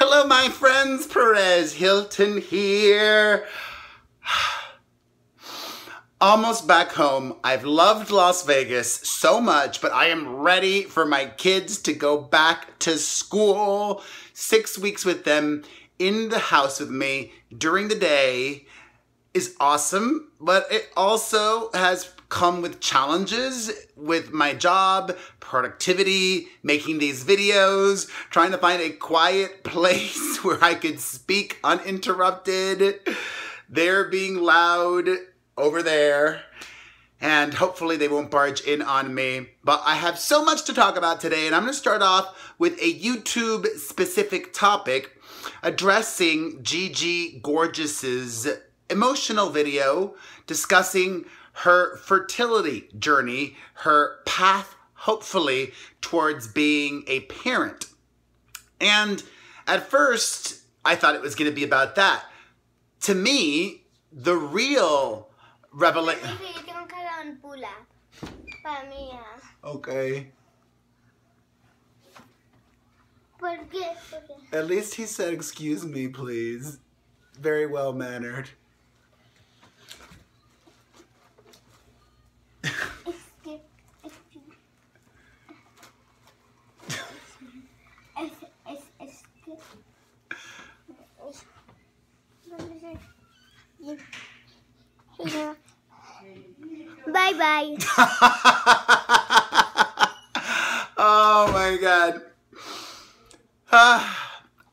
Hello, my friends. Perez Hilton here. Almost back home. I've loved Las Vegas so much, but I am ready for my kids to go back to school. 6 weeks with them in the house with me during the day is awesome, but it also has come with challenges with my job, productivity, making these videos, trying to find a quiet place where I could speak uninterrupted. They're being loud over there, and hopefully they won't barge in on me. But I have so much to talk about today, and I'm gonna start off with a YouTube specific topic addressing GIGI Gorgeous's emotional video discussing her fertility journey, her path, hopefully, towards being a parent. And at first, I thought it was going to be about that. To me, the real revelation... Okay. At least he said, excuse me, please. Very well-mannered. Bye-bye. Oh my God.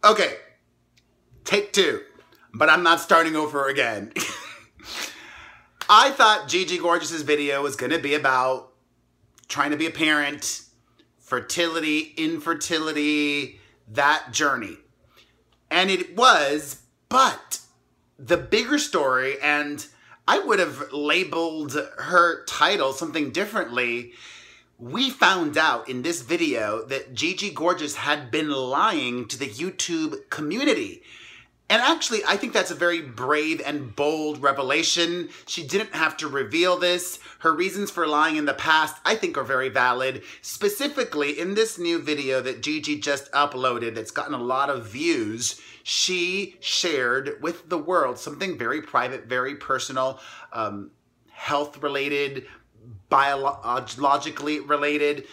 Okay, take two, but I'm not starting over again. I thought GIGI Gorgeous's video was gonna be about trying to be a parent, fertility, infertility, that journey. And it was, but the bigger story, and I would have labeled her title something differently. We found out in this video that GIGI Gorgeous had been lying to the YouTube community. And actually, I think that's a very brave and bold revelation. She didn't have to reveal this. Her reasons for lying in the past, I think, are very valid. Specifically, in this new video that GIGI just uploaded that's gotten a lot of views, she shared with the world something very private, very personal, health-related, biologically related.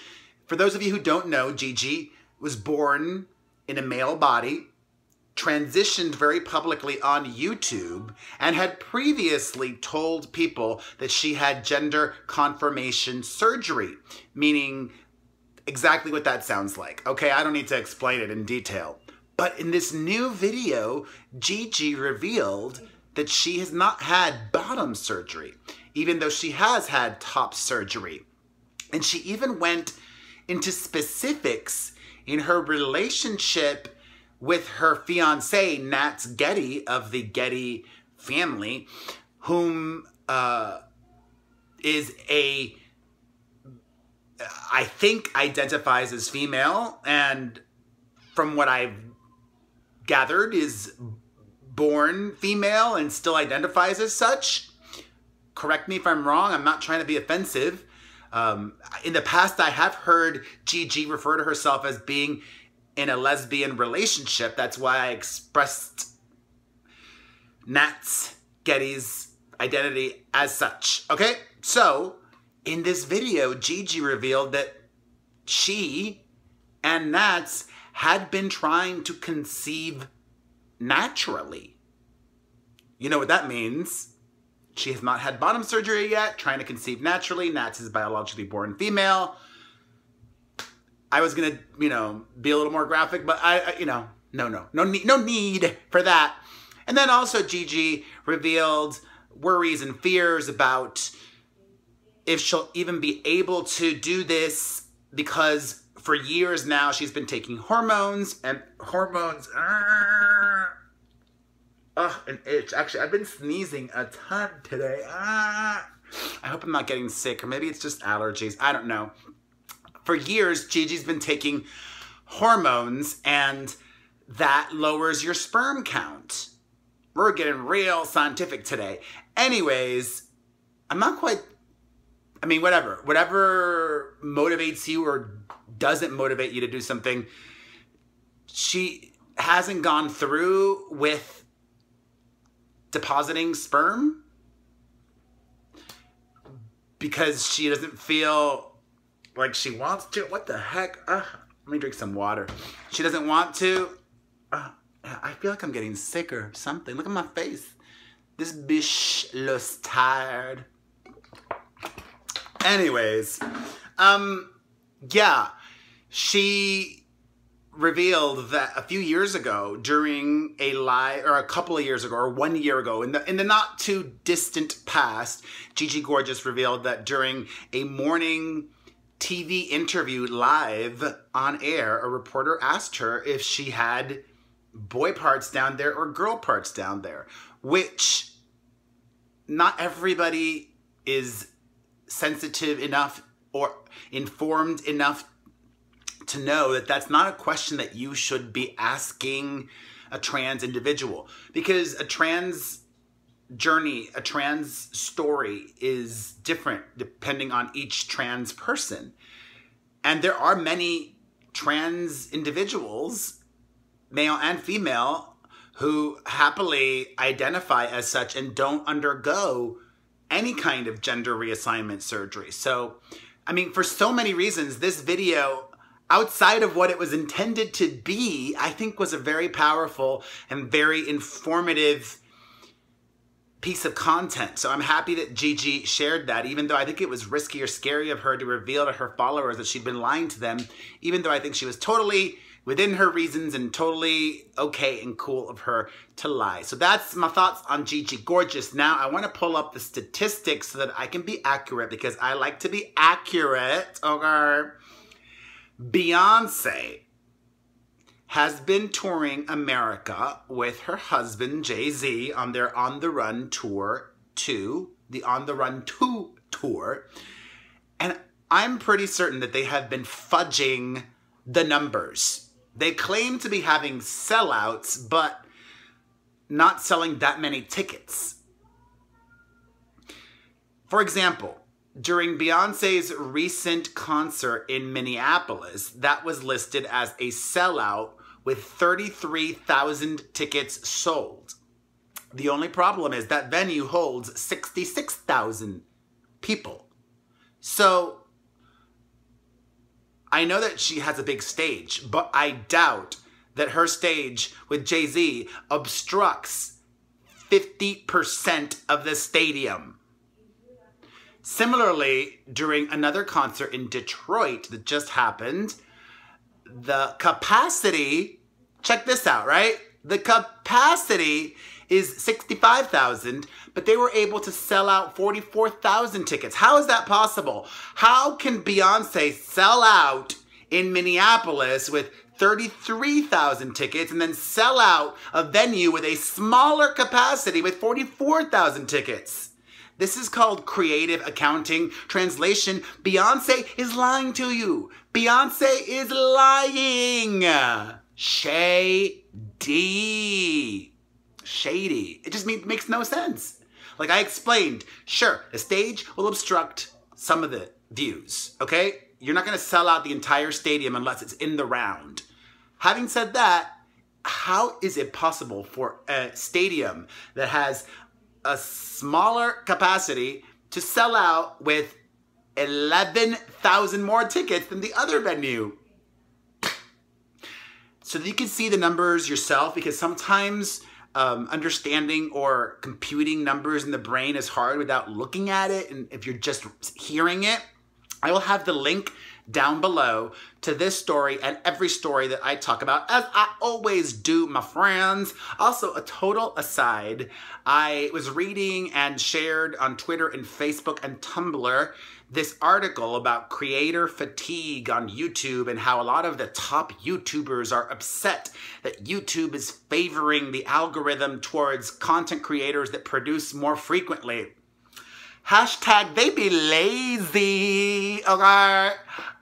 For those of you who don't know, GIGI was born in a male body, transitioned very publicly on YouTube, and had previously told people that she had gender confirmation surgery, meaning exactly what that sounds like. Okay, I don't need to explain it in detail. But in this new video, GIGI revealed that she has not had bottom surgery, even though she has had top surgery. And she even went into specifics in her relationship with her fiance, Nats Getty of the Getty family, whom is I think identifies as female, and from what I've gathered is born female and still identifies as such. Correct me if I'm wrong, I'm not trying to be offensive. In the past, I have heard GIGI refer to herself as being in a lesbian relationship. That's why I expressed Nats Getty's identity as such. Okay, so in this video, GIGI revealed that she and Nats had been trying to conceive naturally. You know what that means. She has not had bottom surgery yet, trying to conceive naturally. Nats is biologically born female. I was gonna, be a little more graphic, but no need for that. And then also GIGI revealed worries and fears about if she'll even be able to do this, because for years now she's been taking hormones, and hormones, an itch. Actually, I've been sneezing a ton today. I hope I'm not getting sick, or maybe it's just allergies. I don't know. For years, GIGI's been taking hormones, and that lowers your sperm count. We're getting real scientific today. Anyways, I'm not quite, whatever. Whatever motivates you or doesn't motivate you to do something, she hasn't gone through with depositing sperm because she doesn't feel like she wants to. What the heck? Let me drink some water. She doesn't want to. I feel like I'm getting sick or something. Look at my face. This bitch looks tired. Anyways, yeah, she revealed that a few years ago during a live, or a couple of years ago, or 1 year ago, in the not too distant past, GIGI Gorgeous revealed that during a morning TV interview live on air, a reporter asked her if she had boy parts down there or girl parts down there, which not everybody is sensitive enough or informed enough to know that that's not a question that you should be asking a trans individual, because a trans journey, a trans story is different depending on each trans person. And there are many trans individuals, male and female, who happily identify as such and don't undergo any kind of gender reassignment surgery. So, I mean, for so many reasons, this video, outside of what it was intended to be, I think was a very powerful and very informative piece of content. So I'm happy that GIGI shared that, even though I think it was risky or scary of her to reveal to her followers that she'd been lying to them, even though I think she was totally within her reasons and totally okay and cool of her to lie. So that's my thoughts on GIGI Gorgeous. Now I want to pull up the statistics so that I can be accurate, because I like to be accurate, okay? Beyonce has been touring America with her husband, Jay-Z, on their On the Run Tour 2, the On the Run 2 tour. And I'm pretty certain that they have been fudging the numbers. They claim to be having sellouts, but not selling that many tickets. For example, during Beyonce's recent concert in Minneapolis, that was listed as a sellout with 33,000 tickets sold. The only problem is that venue holds 66,000 people. So I know that she has a big stage, but I doubt that her stage with Jay-Z obstructs 50% of the stadium. Similarly, during another concert in Detroit that just happened, the capacity, check this out, right? The capacity is 65,000, but they were able to sell out 44,000 tickets. How is that possible? How can Beyonce sell out in Minneapolis with 33,000 tickets and then sell out a venue with a smaller capacity with 44,000 tickets? This is called creative accounting. Translation, Beyonce is lying to you. Beyonce is lying. Shady. Shady. It just makes no sense. Like I explained, sure, the stage will obstruct some of the views, okay? You're not gonna sell out the entire stadium unless it's in the round. Having said that, how is it possible for a stadium that has a smaller capacity to sell out with 11,000 more tickets than the other venue? So that you can see the numbers yourself, because sometimes understanding or computing numbers in the brain is hard without looking at it, and if you're just hearing it. I will have the link down below to this story and every story that I talk about, as I always do, my friends. Also, a total aside, I was reading and shared on Twitter and Facebook and Tumblr this article about creator fatigue on YouTube and how a lot of the top YouTubers are upset that YouTube is favoring the algorithm towards content creators that produce more frequently. Hashtag they be lazy, okay?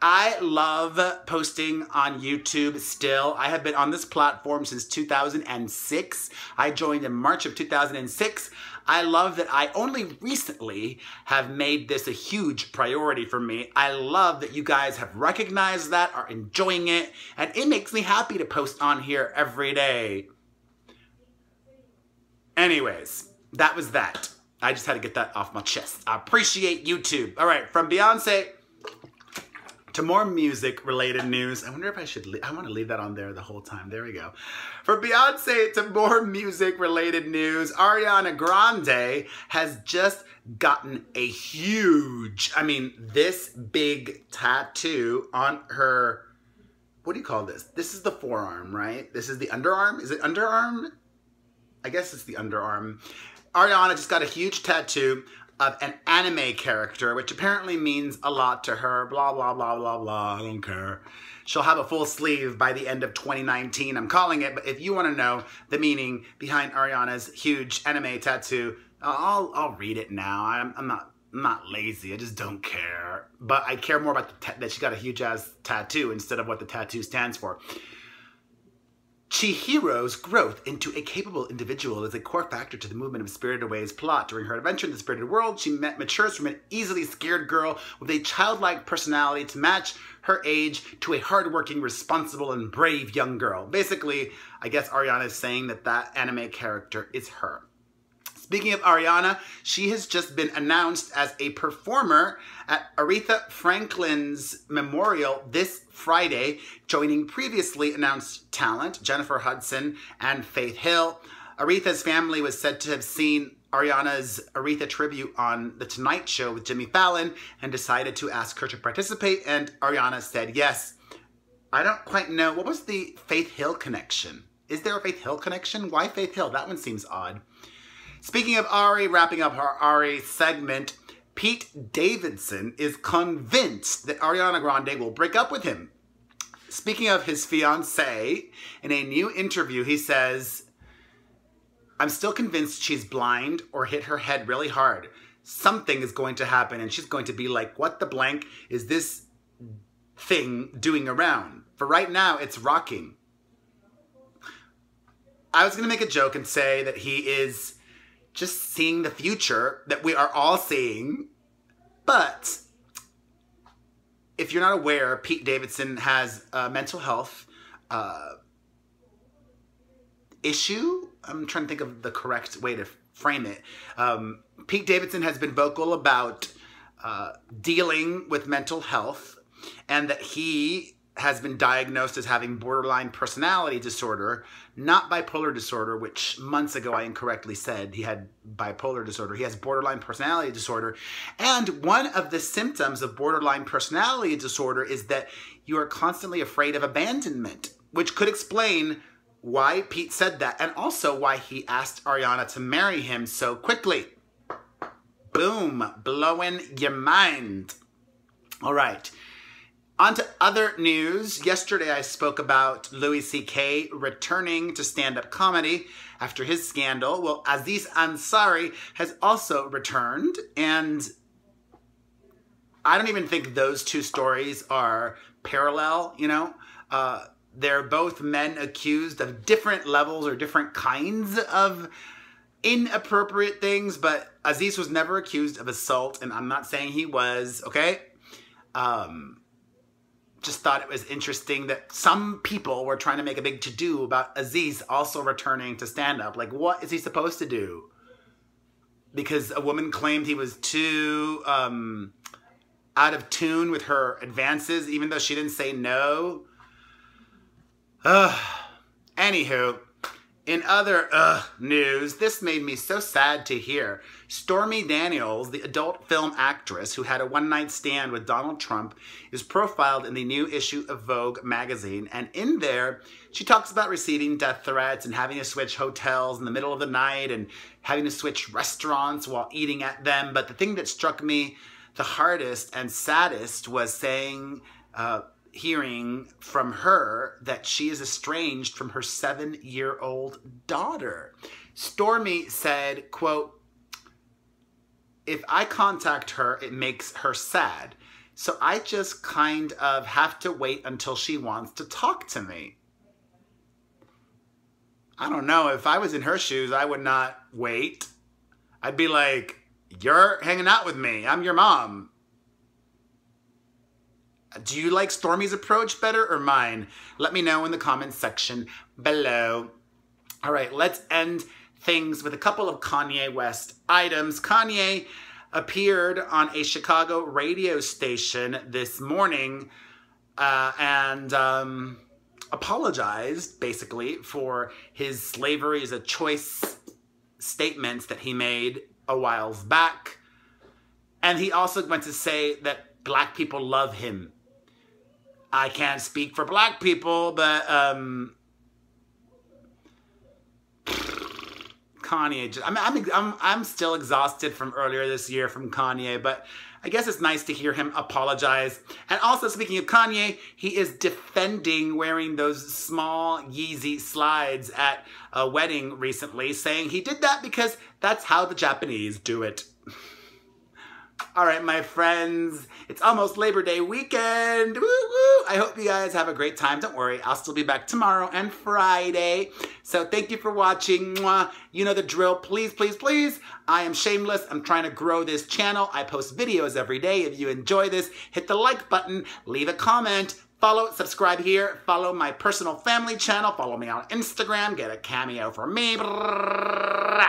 I love posting on YouTube still. I have been on this platform since 2006. I joined in March of 2006. I love that I only recently have made this a huge priority for me. I love that you guys have recognized that, are enjoying it, and it makes me happy to post on here every day. Anyways, that was that. I just had to get that off my chest. I appreciate YouTube. All right, from Beyonce to more music-related news. I wonder if I should, I want to leave that on there the whole time. There we go. From Beyonce to more music-related news, Ariana Grande has just gotten a huge, I mean, this big tattoo on her, what do you call this? This is the forearm, right? This is the underarm? Is it underarm? I guess it's the underarm. Ariana just got a huge tattoo of an anime character, which apparently means a lot to her. Blah, blah, blah, blah, blah. I don't care. She'll have a full sleeve by the end of 2019. I'm calling it, but if you want to know the meaning behind Ariana's huge anime tattoo, I'll read it now. I'm not lazy. I just don't care. But I care more about that she got a huge ass tattoo instead of what the tattoo stands for. Chihiro's growth into a capable individual is a core factor to the movement of Spirited Away's plot. During her adventure in the spirited world, she matures from an easily scared girl with a childlike personality to match her age to a hardworking, responsible, and brave young girl. Basically, I guess Ariana is saying that that anime character is her. Speaking of Ariana, she has just been announced as a performer at Aretha Franklin's memorial this Friday, joining previously announced talent Jennifer Hudson and Faith Hill. Aretha's family was said to have seen Ariana's Aretha tribute on The Tonight Show with Jimmy Fallon and decided to ask her to participate, and Ariana said yes. I don't quite know. What was the Faith Hill connection? Is there a Faith Hill connection? Why Faith Hill? That one seems odd. Speaking of Ari, wrapping up our Ari segment, Pete Davidson is convinced that Ariana Grande will break up with him. Speaking of his fiancée, in a new interview, he says, "I'm still convinced she's blind or hit her head really hard. Something is going to happen and she's going to be like, what the blank is this thing doing around? For right now, it's rocking." I was going to make a joke and say that he is just seeing the future that we are all seeing. But if you're not aware, Pete Davidson has a mental health issue. I'm trying to think of the correct way to frame it. Pete Davidson has been vocal about dealing with mental health, and that he has been diagnosed as having borderline personality disorder, not bipolar disorder, which months ago I incorrectly said he had bipolar disorder. He has borderline personality disorder. And one of the symptoms of borderline personality disorder is that you are constantly afraid of abandonment, which could explain why Pete said that, and also why he asked Ariana to marry him so quickly. Boom, blowing your mind. All right. On to other news. Yesterday I spoke about Louis C.K. returning to stand-up comedy after his scandal. Well, AZIZ Ansari has also returned, and I don't even think those two stories are parallel, you know? They're both men accused of different levels or different kinds of inappropriate things, but AZIZ was never accused of assault, and I'm not saying he was, okay? Just thought it was interesting that some people were trying to make a big to-do about AZIZ also returning to stand-up. Like, what is he supposed to do? Because a woman claimed he was too out of tune with her advances, even though she didn't say no. Anywho, in other news, this made me so sad to hear. Stormy Daniels, the adult film actress who had a one-night stand with Donald Trump, is profiled in the new issue of Vogue magazine. And in there, she talks about receiving death threats and having to switch hotels in the middle of the night and having to switch restaurants while eating at them. But the thing that struck me the hardest and saddest was hearing from her that she is estranged from her 7-year-old daughter. Stormy said, quote, if I contact her, it makes her sad. So I just kind of have to wait until she wants to talk to me. I don't know. If I was in her shoes, I would not wait. I'd be like, you're hanging out with me. I'm your mom. Do you like Stormy's approach better or mine? Let me know in the comments section below. All right, let's end things with a couple of Kanye West items. Kanye appeared on a Chicago radio station this morning and apologized, basically, for his slavery is a choice statements that he made a while back. And he also went to say that black people love him. I can't speak for black people, but Kanye just, I'm still exhausted from earlier this year from Kanye, but I guess it's nice to hear him apologize. And also, speaking of Kanye, he is defending wearing those small Yeezy slides at a wedding recently, saying he did that because that's how the Japanese do it. All right, my friends, it's almost Labor Day weekend. Woo woo! I hope you guys have a great time. Don't worry, I'll still be back tomorrow and Friday. So thank you for watching. Mwah. You know the drill. Please, please, please. I am shameless. I'm trying to grow this channel. I post videos every day. If you enjoy this, hit the like button, leave a comment, follow, subscribe here, follow my personal family channel, follow me on Instagram, get a cameo from me. Mwah.